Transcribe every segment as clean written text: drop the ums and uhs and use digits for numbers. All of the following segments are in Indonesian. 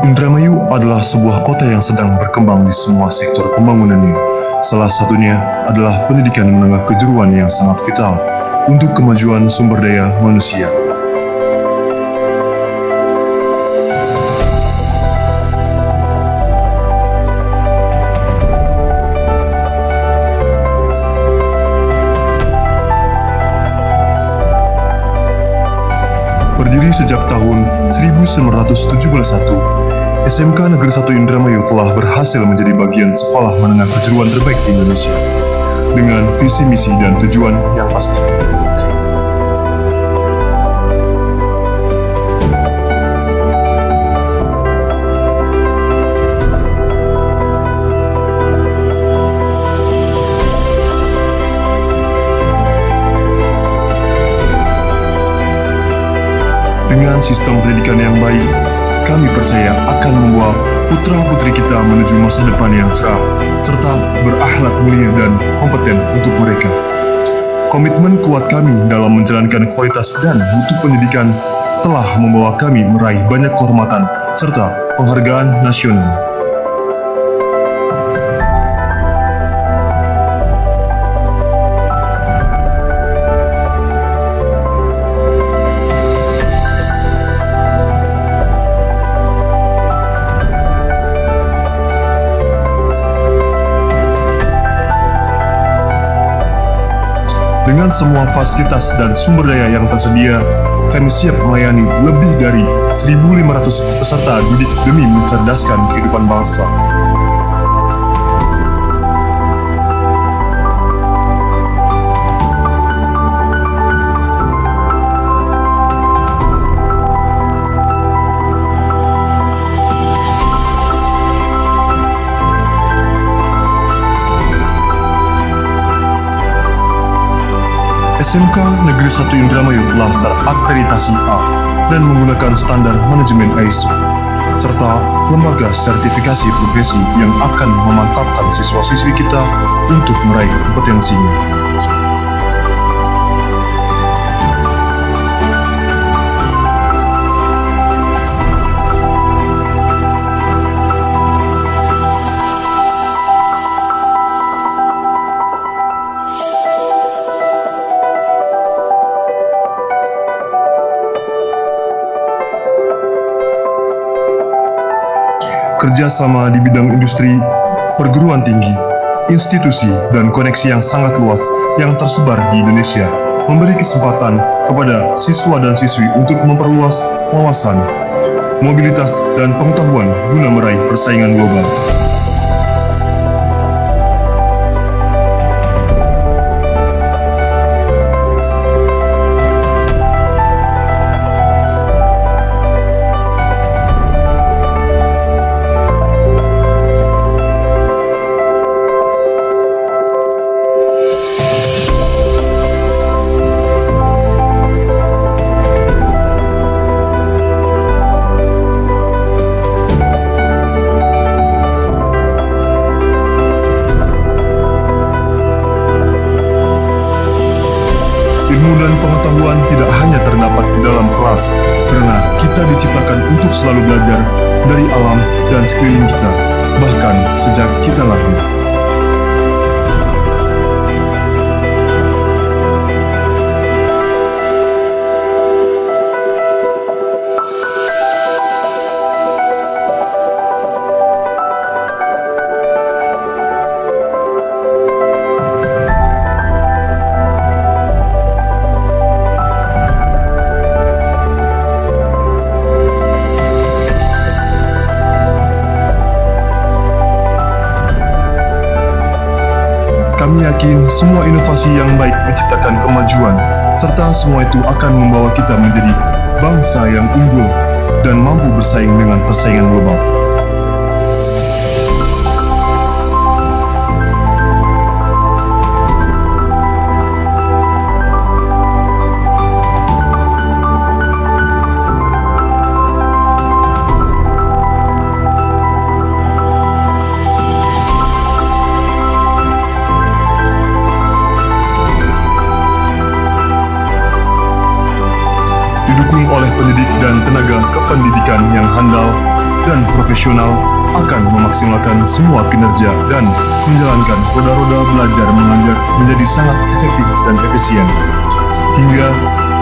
Indramayu adalah sebuah kota yang sedang berkembang di semua sektor pembangunannya. Salah satunya adalah pendidikan menengah kejuruan yang sangat vital untuk kemajuan sumber daya manusia. Berdiri sejak tahun 1971, SMK Negeri 1 Indramayu telah berhasil menjadi bagian sekolah menengah kejuruan terbaik di Indonesia dengan visi misi dan tujuan yang pasti. Dengan sistem pendidikan yang baik, kami percaya akan membawa putra-putri kita menuju masa depan yang cerah, serta berakhlak mulia dan kompeten untuk mereka. Komitmen kuat kami dalam menjalankan kualitas dan mutu pendidikan telah membawa kami meraih banyak kehormatan serta penghargaan nasional. Dengan semua fasilitas dan sumber daya yang tersedia, kami siap melayani lebih dari 1.500 peserta didik demi mencerdaskan kehidupan bangsa. SMK Negeri 1 Indramayu telah terakreditasi A dan menggunakan standar manajemen ISO, serta lembaga sertifikasi profesi yang akan memantapkan siswa-siswi kita untuk meraih kompetensinya. Kerjasama di bidang industri, perguruan tinggi, institusi, dan koneksi yang sangat luas yang tersebar di Indonesia memberi kesempatan kepada siswa dan siswi untuk memperluas wawasan, mobilitas, dan pengetahuan guna meraih persaingan global. Ilmu dan pengetahuan tidak hanya terdapat di dalam kelas, karena kita diciptakan untuk selalu belajar dari alam dan sekeliling kita, bahkan sejak kita lahir. Kami yakin semua inovasi yang baik menciptakan kemajuan, serta semua itu akan membawa kita menjadi bangsa yang unggul dan mampu bersaing dengan persaingan global. didukung oleh pendidik dan tenaga kependidikan yang handal, dan profesional akan memaksimalkan semua kinerja dan menjalankan roda-roda belajar mengajar menjadi sangat efektif dan efisien. Hingga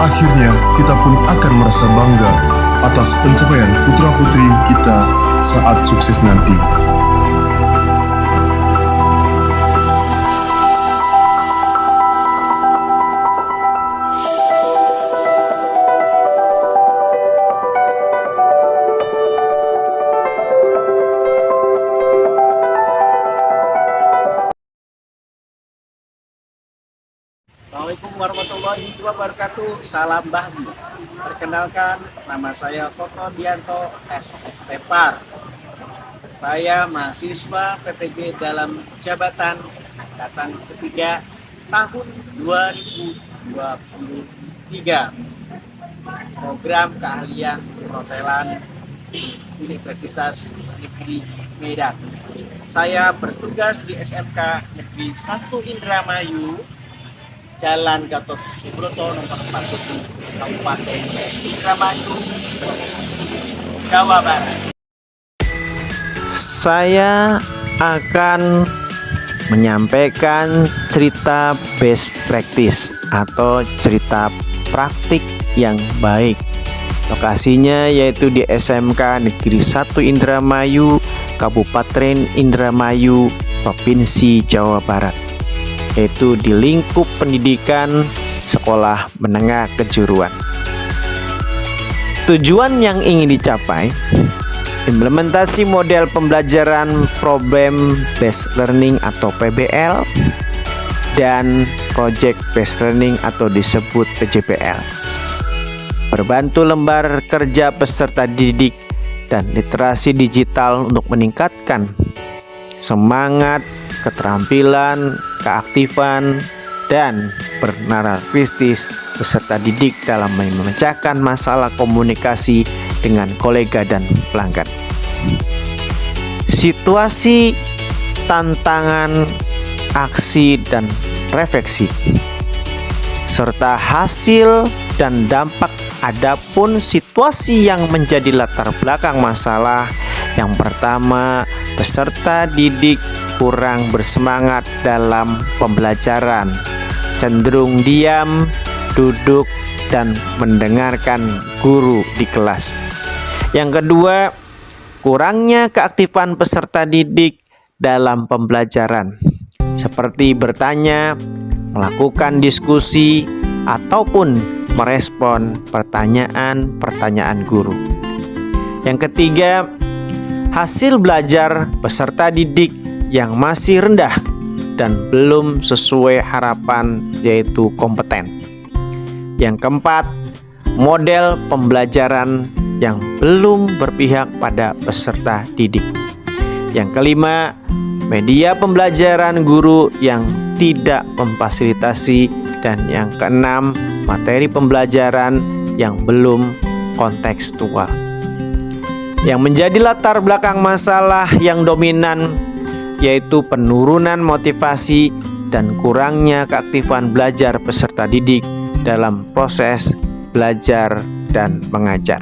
akhirnya kita pun akan merasa bangga atas pencapaian putra-putri kita saat sukses nanti. Assalamualaikum warahmatullahi wabarakatuh. Salam Bahdi. Perkenalkan, nama saya Toto Dianto SSTPAR. Saya mahasiswa PPG dalam jabatan angkatan ketiga tahun 2023. Program keahlian perhotelan Universitas Negeri Medan. Saya bertugas di SMK Negeri 1 Indramayu, Jalan Gatot Subroto nomor 47, Kabupaten Indramayu, Provinsi Jawa Barat. Saya akan menyampaikan cerita best practice atau cerita praktik yang baik. Lokasinya yaitu di SMK Negeri 1 Indramayu, Kabupaten Indramayu, Provinsi Jawa Barat, yaitu di lingkup pendidikan sekolah menengah kejuruan. Tujuan yang ingin dicapai, implementasi model pembelajaran problem based learning atau PBL dan project based learning atau disebut PJBL. Berbantu lembar kerja peserta didik dan literasi digital untuk meningkatkan semangat, keterampilan, keaktifan, dan bernalar kritis peserta didik dalam memecahkan masalah komunikasi dengan kolega dan pelanggan. Situasi, tantangan, aksi, dan refleksi, serta hasil dan dampak. Adapun situasi yang menjadi latar belakang masalah, yang pertama, peserta didik kurang bersemangat dalam pembelajaran, cenderung diam, duduk, dan mendengarkan guru di kelas. Yang kedua, kurangnya keaktifan peserta didik dalam pembelajaran, seperti bertanya, melakukan diskusi, ataupun merespon pertanyaan-pertanyaan guru. Yang ketiga, hasil belajar peserta didik yang masih rendah dan belum sesuai harapan, yaitu kompeten. Yang keempat, model pembelajaran yang belum berpihak pada peserta didik. Yang kelima, media pembelajaran guru yang tidak memfasilitasi. Dan yang keenam, materi pembelajaran yang belum kontekstual. Yang menjadi latar belakang masalah yang dominan yaitu penurunan motivasi dan kurangnya keaktifan belajar peserta didik dalam proses belajar dan mengajar.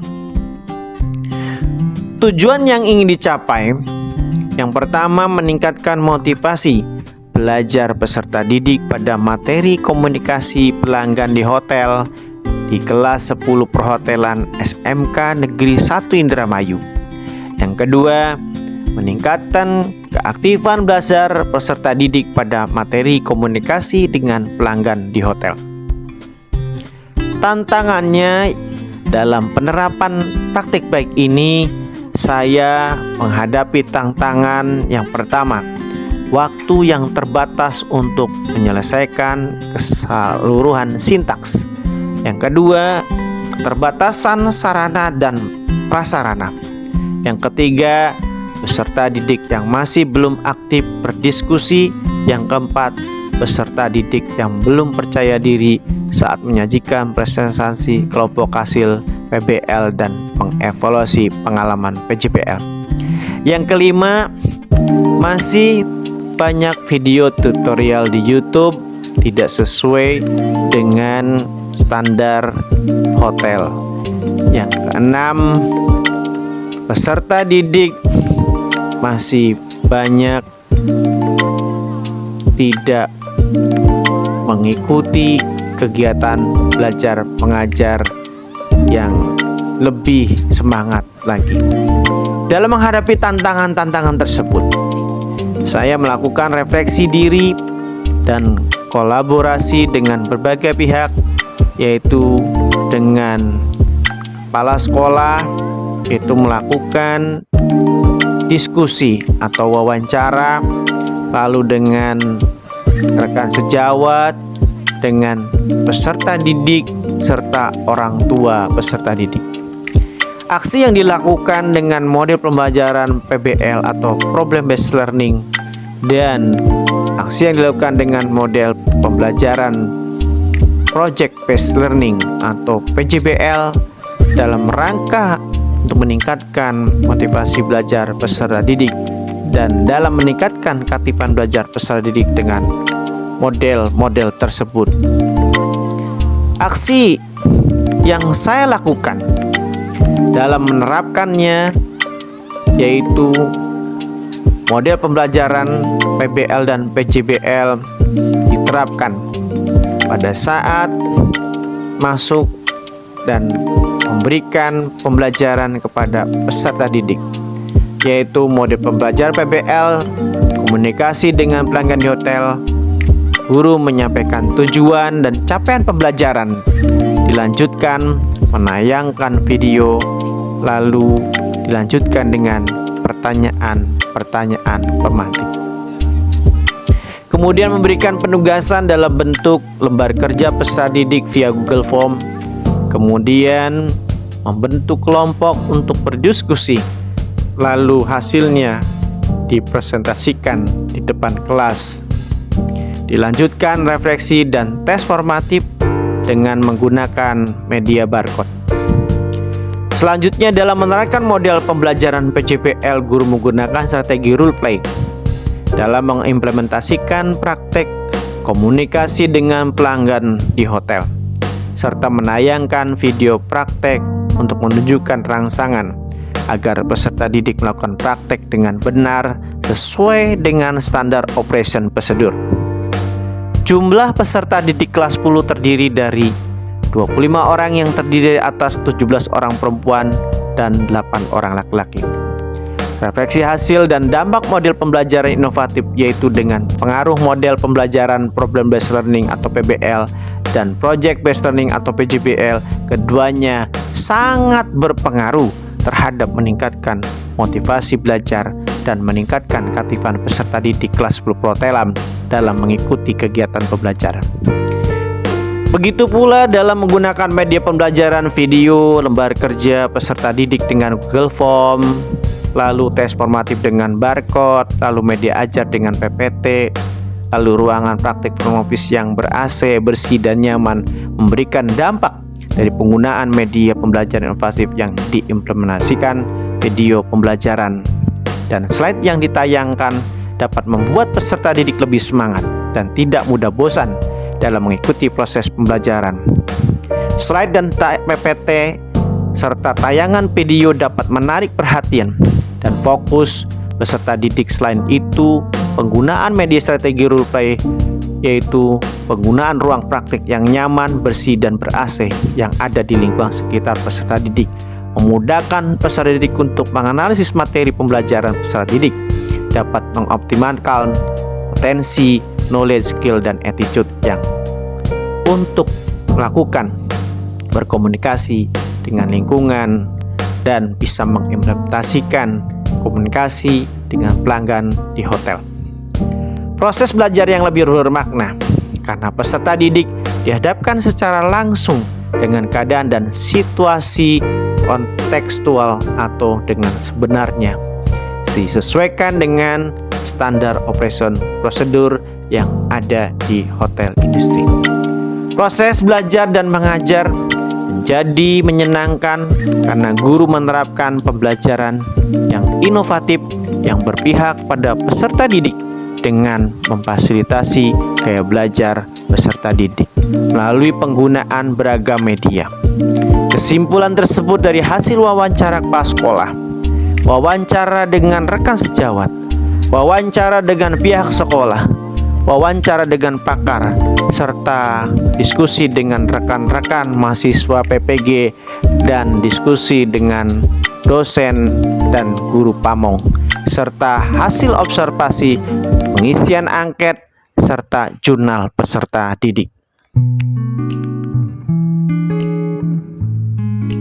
Tujuan yang ingin dicapai, yang pertama, meningkatkan motivasi belajar peserta didik pada materi komunikasi pelanggan di hotel di kelas 10 perhotelan SMK Negeri 1 Indramayu. Yang kedua, meningkatkan keaktifan belajar peserta didik pada materi komunikasi dengan pelanggan di hotel. Tantangannya dalam penerapan taktik baik ini, saya menghadapi tantangan yang pertama, waktu yang terbatas untuk menyelesaikan keseluruhan sintaks. Yang kedua, keterbatasan sarana dan prasarana. Yang ketiga, peserta didik yang masih belum aktif berdiskusi. Yang keempat, peserta didik yang belum percaya diri saat menyajikan presentasi kelompok hasil PBL dan mengevaluasi pengalaman PJBL. Yang kelima, masih banyak video tutorial di YouTube tidak sesuai dengan standar hotel. Yang keenam, peserta didik masih banyak tidak mengikuti kegiatan belajar mengajar yang lebih semangat lagi. Dalam menghadapi tantangan-tantangan tersebut, saya melakukan refleksi diri dan kolaborasi dengan berbagai pihak, yaitu dengan kepala sekolah, yaitu melakukan diskusi atau wawancara, lalu dengan rekan sejawat, dengan peserta didik, serta orang tua peserta didik. Aksi yang dilakukan dengan model pembelajaran PBL atau Problem Based Learning dan aksi yang dilakukan dengan model pembelajaran Project Based Learning atau PJBL dalam rangka untuk meningkatkan motivasi belajar peserta didik dan dalam meningkatkan katipan belajar peserta didik dengan model-model tersebut. Aksi yang saya lakukan dalam menerapkannya yaitu model pembelajaran PBL dan PJBL diterapkan pada saat masuk dan memberikan pembelajaran kepada peserta didik, yaitu model pembelajaran PBL, komunikasi dengan pelanggan di hotel, guru menyampaikan tujuan dan capaian pembelajaran, dilanjutkan menayangkan video, lalu dilanjutkan dengan pertanyaan-pertanyaan pemantik. Kemudian memberikan penugasan dalam bentuk lembar kerja peserta didik via Google Form. Kemudian membentuk kelompok untuk berdiskusi, lalu hasilnya dipresentasikan di depan kelas. Dilanjutkan refleksi dan tes formatif dengan menggunakan media barcode. Selanjutnya dalam menerapkan model pembelajaran PJBL, guru menggunakan strategi role play dalam mengimplementasikan praktek komunikasi dengan pelanggan di hotel, serta menayangkan video praktek untuk menunjukkan rangsangan agar peserta didik melakukan praktek dengan benar sesuai dengan standar operation prosedur. Jumlah peserta didik kelas 10 terdiri dari 25 orang yang terdiri dari atas 17 orang perempuan dan 8 orang laki-laki. Refleksi hasil dan dampak model pembelajaran inovatif, yaitu dengan pengaruh model pembelajaran Problem Based Learning atau PBL dan Project Based Learning atau PJBL, keduanya sangat berpengaruh terhadap meningkatkan motivasi belajar dan meningkatkan katipan peserta didik kelas 10 Protelam dalam mengikuti kegiatan pembelajaran. Begitu pula dalam menggunakan media pembelajaran video, lembar kerja peserta didik dengan Google Form, lalu tes formatif dengan barcode, lalu media ajar dengan PPT, lalu ruangan praktik front office yang ber-AC, bersih dan nyaman, memberikan dampak dari penggunaan media pembelajaran inovatif yang diimplementasikan video pembelajaran. Dan slide yang ditayangkan dapat membuat peserta didik lebih semangat dan tidak mudah bosan dalam mengikuti proses pembelajaran. Slide dan PPT serta tayangan video dapat menarik perhatian dan fokus peserta didik. Selain itu, penggunaan media strategi role play, yaitu penggunaan ruang praktik yang nyaman, bersih dan ber-AC yang ada di lingkungan sekitar peserta didik, memudahkan peserta didik untuk menganalisis materi pembelajaran peserta didik, dapat mengoptimalkan potensi, knowledge, skill, dan attitude yang untuk melakukan berkomunikasi dengan lingkungan dan bisa mengimplementasikan komunikasi dengan pelanggan di hotel. Proses belajar yang lebih bermakna karena peserta didik dihadapkan secara langsung dengan keadaan dan situasi kontekstual atau dengan sebenarnya, disesuaikan dengan standar operation prosedur yang ada di hotel industri. Proses belajar dan mengajar menjadi menyenangkan karena guru menerapkan pembelajaran yang inovatif yang berpihak pada peserta didik dengan memfasilitasi gaya belajar peserta didik melalui penggunaan beragam media. Kesimpulan tersebut dari hasil wawancara kepala sekolah wawancara dengan rekan sejawat, wawancara dengan pihak sekolah, wawancara dengan pakar, serta diskusi dengan rekan-rekan mahasiswa PPG dan diskusi dengan dosen dan guru pamong, serta hasil observasi, pengisian angket, serta jurnal peserta didik.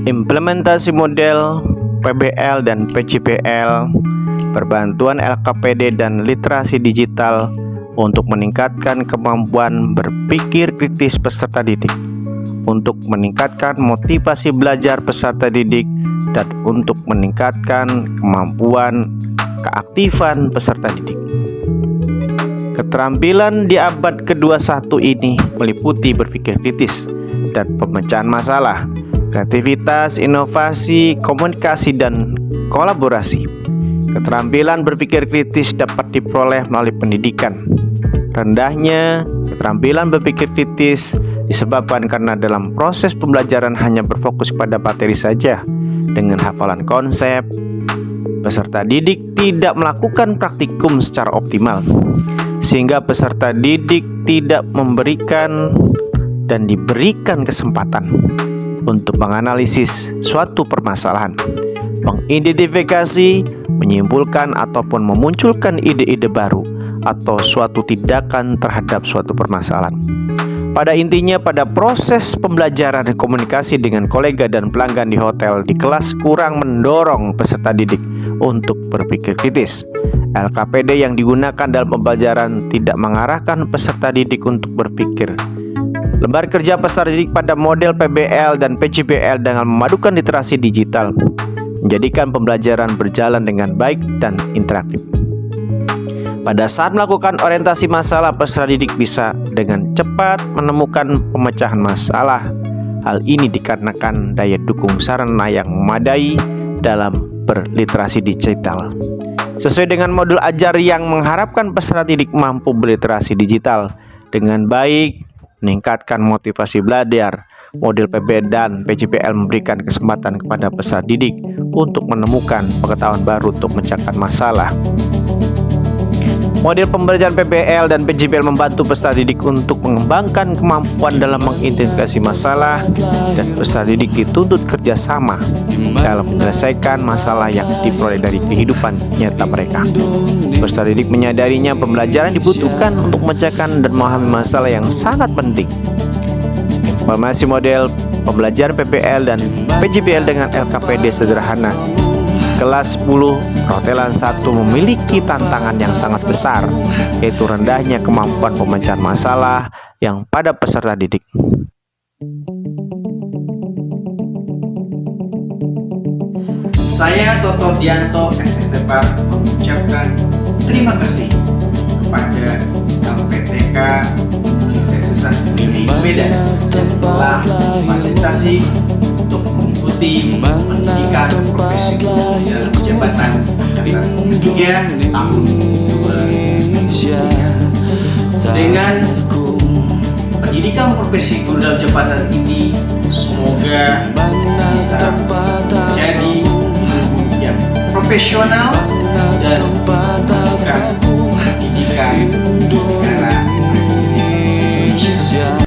Implementasi model PBL dan PJBL, perbantuan LKPD dan literasi digital untuk meningkatkan kemampuan berpikir kritis peserta didik, untuk meningkatkan motivasi belajar peserta didik, dan untuk meningkatkan kemampuan keaktifan peserta didik. Keterampilan di abad ke-21 ini meliputi berpikir kritis dan pemecahan masalah, kreativitas, inovasi, komunikasi, dan kolaborasi. Keterampilan berpikir kritis dapat diperoleh melalui pendidikan. Rendahnya keterampilan berpikir kritis disebabkan karena dalam proses pembelajaran hanya berfokus pada materi saja dengan hafalan konsep. Peserta didik tidak melakukan praktikum secara optimal, sehingga peserta didik tidak memberikan dan diberikan kesempatan untuk menganalisis suatu permasalahan, mengidentifikasi, menyimpulkan ataupun memunculkan ide-ide baru atau suatu tindakan terhadap suatu permasalahan. Pada intinya, pada proses pembelajaran dan komunikasi dengan kolega dan pelanggan di hotel di kelas kurang mendorong peserta didik untuk berpikir kritis. LKPD yang digunakan dalam pembelajaran tidak mengarahkan peserta didik untuk berpikir. Lembar kerja peserta didik pada model PBL dan PJBL dengan memadukan literasi digital menjadikan pembelajaran berjalan dengan baik dan interaktif. Pada saat melakukan orientasi masalah, peserta didik bisa dengan cepat menemukan pemecahan masalah. Hal ini dikarenakan daya dukung sarana yang memadai dalam berliterasi digital. Sesuai dengan modul ajar yang mengharapkan peserta didik mampu berliterasi digital dengan baik, meningkatkan motivasi belajar. Model PB dan PJBL memberikan kesempatan kepada peserta didik untuk menemukan pengetahuan baru untuk memecahkan masalah. Model pembelajaran PBL dan PJBL membantu peserta didik untuk mengembangkan kemampuan dalam mengidentifikasi masalah, dan peserta didik dituntut kerjasama dalam menyelesaikan masalah yang diperoleh dari kehidupan nyata mereka. Peserta didik menyadarinya pembelajaran dibutuhkan untuk memecahkan dan memahami masalah yang sangat penting. Informasi model pembelajaran PBL dan PJBL dengan LKPD sederhana. Kelas 10 perhotelan 1 memiliki tantangan yang sangat besar, yaitu rendahnya kemampuan pemecahan masalah yang pada peserta didik. Saya Toto Dianto SSTP mengucapkan terima kasih kepada LPTK Universitas Negeri Medan yang telah fasilitasi untuk mengikuti pendidikan profesi guru dalam jabatan angkatan 3 tahun 2023. Dengan pendidikan profesi guru dalam jabatan ini, semoga bisa menjadi guru yang profesional dan memberikan pendidikan negara Indonesia.